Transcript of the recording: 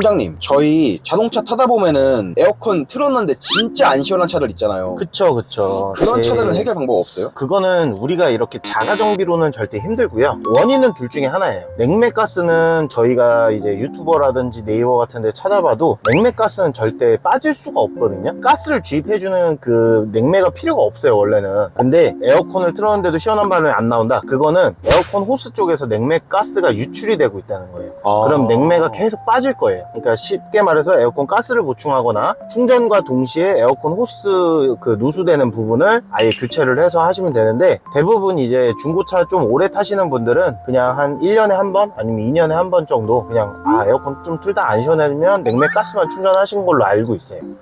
팀장님, 저희 자동차 타다 보면은 에어컨 틀었는데 진짜 안 시원한 차들 있잖아요. 그쵸. 그런 네. 차들은 해결 방법 없어요? 그거는 우리가 이렇게 자가정비로는 절대 힘들고요. 원인은 둘 중에 하나예요. 냉매가스는 저희가 이제 유튜버라든지 네이버 같은 데 찾아봐도 냉매가스는 절대 빠질 수가 없거든요. 가스를 주입해주는 그 냉매가 필요가 없어요, 원래는. 근데 에어컨을 틀었는데도 시원한 바람이 안 나온다? 그거는 에어컨 호스 쪽에서 냉매가스가 유출이 되고 있다는 거예요. 그럼 냉매가 계속 빠질 거예요. 그러니까 쉽게 말해서 에어컨 가스를 보충하거나 충전과 동시에 에어컨 호스 그 누수되는 부분을 아예 교체를 해서 하시면 되는데, 대부분 이제 중고차 좀 오래 타시는 분들은 그냥 한 1년에 한 번 아니면 2년에 한 번 정도 그냥 에어컨 좀 틀다 안 시원해지면 냉매 가스만 충전하신 걸로 알고 있어요.